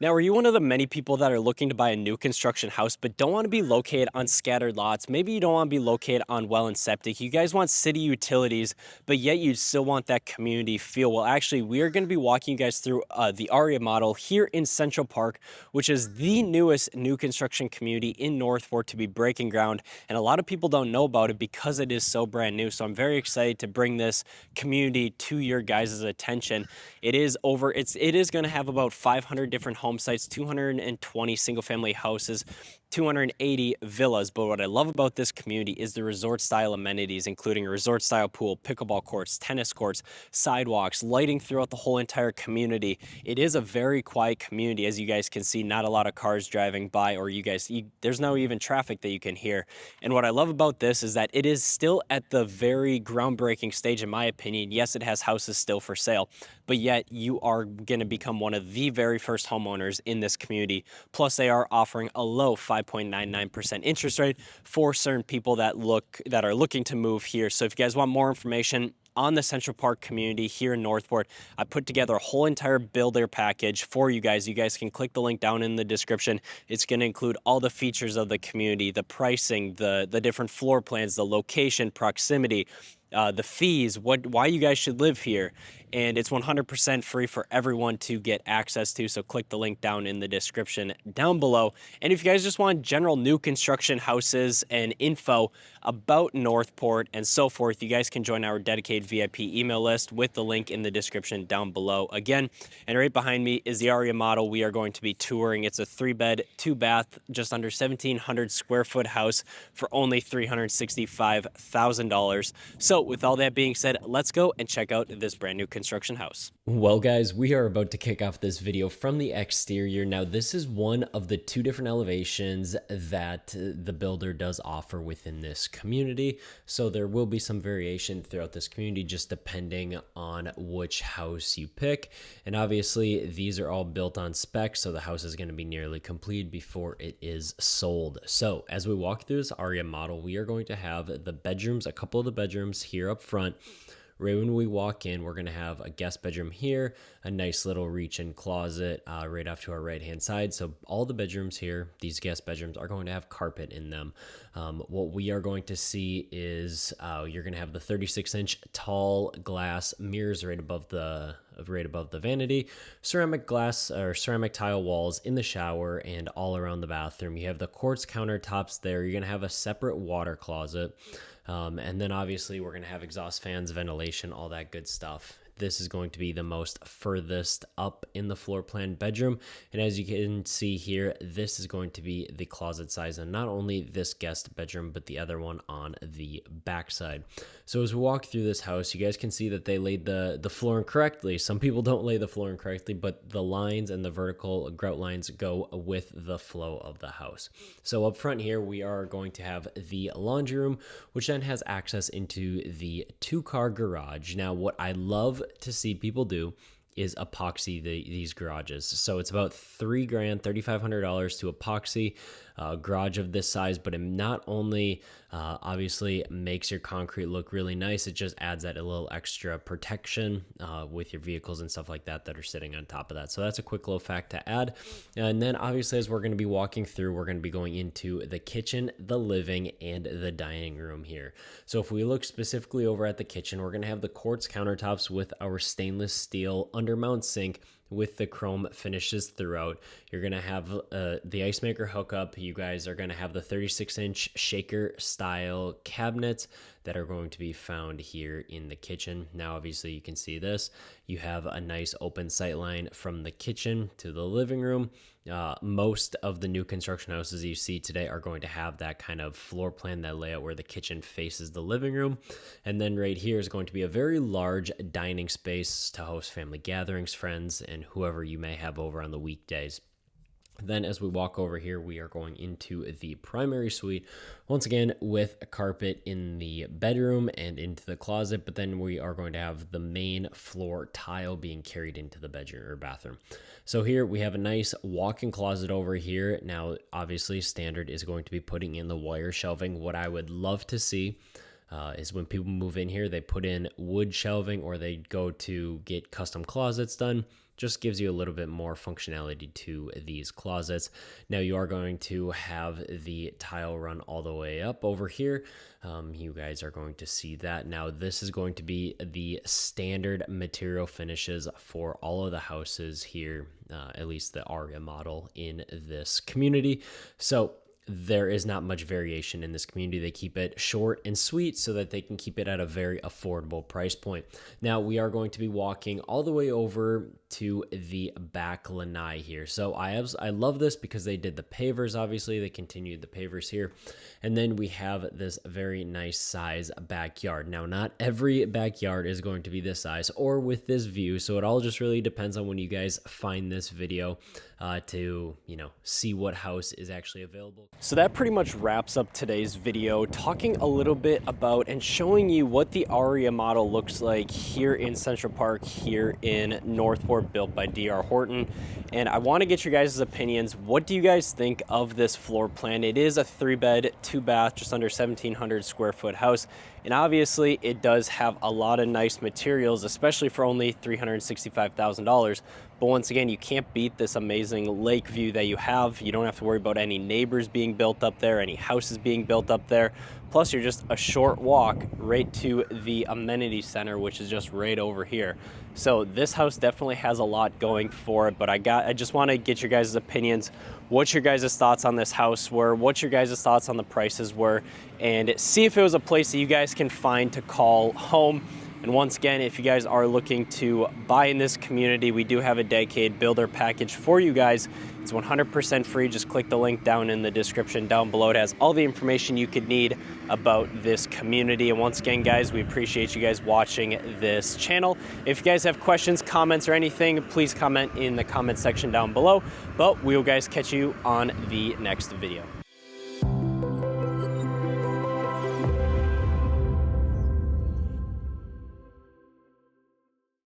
Now, are you one of the many people that are looking to buy a new construction house but don't want to be located on scattered lots? Maybe you don't want to be located on well and septic. You guys want city utilities, but yet you still want that community feel. Well, actually, we are going to be walking you guys through the Aria model here in Central Park, which is the newest new construction community in North Port to be breaking ground. And a lot of people don't know about it because it is so brand new. So I'm very excited to bring this community to your guys' attention. It is going to have about 500 different home sites, 220 single family houses, 280 villas. But what I love about this community is the resort style amenities, including a resort style pool, pickleball courts, tennis courts, sidewalks, lighting throughout the whole entire community. It is a very quiet community. As you guys can see, not a lot of cars driving by, or there's no even traffic that you can hear. And what I love about this is that it is still at the very groundbreaking stage, in my opinion. Yes, it has houses still for sale, but yet you are going to become one of the very first homeowners in this community. Plus, they are offering a low 5.99% interest rate for certain people that are looking to move here. So if you guys want more information on the Central Park community here in Northport, I put together a whole entire builder package for you guys. You guys can click the link down in the description. It's going to include all the features of the community, the pricing, the different floor plans, the location, proximity, the fees, why you guys should live here. And it's 100% free for everyone to get access to. So click the link down in the description down below. And if you guys just want general new construction houses and info about Northport and so forth, you guys can join our dedicated VIP email list with the link in the description down below again. And right behind me is the Aria model we are going to be touring. It's a 3-bed, 2-bath, just under 1,700 square foot house for only $365,000. So with all that being said, let's go and check out this brand new construction house. Well, guys, we are about to kick off this video from the exterior. Now, this is one of the 2 different elevations that the builder does offer within this community. So there will be some variation throughout this community just depending on which house you pick. And obviously, these are all built on spec, so the house is going to be nearly complete before it is sold. So as we walk through this Aria model, we are going to have the bedrooms, a couple of the bedrooms here up front. Right when we walk in, we're going to have a guest bedroom here, a nice little reach-in closet right off to our right-hand side. So all the bedrooms here, these guest bedrooms, are going to have carpet in them. What we are going to see is you're going to have the 36-inch tall glass mirrors right above the vanity, ceramic glass or ceramic tile walls in the shower and all around the bathroom. You have the quartz countertops there. You're going to have a separate water closet. And then obviously we're going to have exhaust fans, ventilation, all that good stuff. This is going to be the most furthest up in the floor plan bedroom. And as you can see here, this is going to be the closet size, and not only this guest bedroom, but the other one on the back side. So as we walk through this house, you guys can see that they laid the flooring correctly. Some people don't lay the flooring correctly, but the lines and the vertical grout lines go with the flow of the house. So up front here, we are going to have the laundry room, which then has access into the 2-car garage. Now, what I love to see people do is epoxy these garages. So it's about $3,000, $3,500 to epoxy a garage of this size, but it not only obviously makes your concrete look really nice, it just adds that a little extra protection with your vehicles and stuff like that are sitting on top of that. So that's a quick little fact to add. And then obviously, as we're going to be walking through, we're going to be going into the kitchen, the living, and the dining room here. So if we look specifically over at the kitchen, we're going to have the quartz countertops with our stainless steel undermount sink with the chrome finishes throughout. You're going to have the ice maker hookup. You guys are going to have the 36-inch shaker style cabinets that are going to be found here in the kitchen. Now, obviously, you can see this. You have a nice open sight line from the kitchen to the living room. Most of the new construction houses you see today are going to have that kind of floor plan, that layout where the kitchen faces the living room. And then right here is going to be a very large dining space to host family gatherings, friends, and whoever you may have over on the weekdays. Then as we walk over here, we are going into the primary suite, once again with a carpet in the bedroom and into the closet, but then we are going to have the main floor tile being carried into the bedroom or bathroom. So here we have a nice walk-in closet over here. Now, obviously, standard is going to be putting in the wire shelving. What I would love to see is when people move in here, they put in wood shelving or they go to get custom closets done. just gives you a little bit more functionality to these closets. Now you are going to have the tile run all the way up over here. You guys are going to see that. Now this is going to be the standard material finishes for all of the houses here, at least the Aria model in this community. So there is not much variation in this community. They keep it short and sweet so that they can keep it at a very affordable price point. Now we are going to be walking all the way over to the back lanai here. So I love this because they did the pavers, obviously they continued the pavers here. And then we have this very nice size backyard. Now not every backyard is going to be this size or with this view. So it all just really depends on when you guys find this video to, see what house is actually available. So that pretty much wraps up today's video, talking a little bit about and showing you what the Aria model looks like here in Central Parc, here in North Port, built by DR Horton. And I want to get your guys' opinions. What do you guys think of this floor plan? It is a 3-bed, 2-bath, just under 1,700 square foot house. And obviously it does have a lot of nice materials, especially for only $365,000. But once again, you can't beat this amazing lake view that you have. You don't have to worry about any neighbors being built up there, any houses being built up there. Plus you're just a short walk right to the amenity center, which is just right over here. So this house definitely has a lot going for it, but I just want to get your guys' opinions. What your guys' thoughts on this house were, what your guys' thoughts on the prices were, and see if it was a place that you guys can find to call home. And once again, if you guys are looking to buy in this community, we do have a dedicated builder package for you guys. It's 100% free. Just click the link down in the description down below. It has all the information you could need about this community. And once again, guys, we appreciate you guys watching this channel. If you guys have questions, comments, or anything, please comment in the comment section down below. But we will guys catch you on the next video.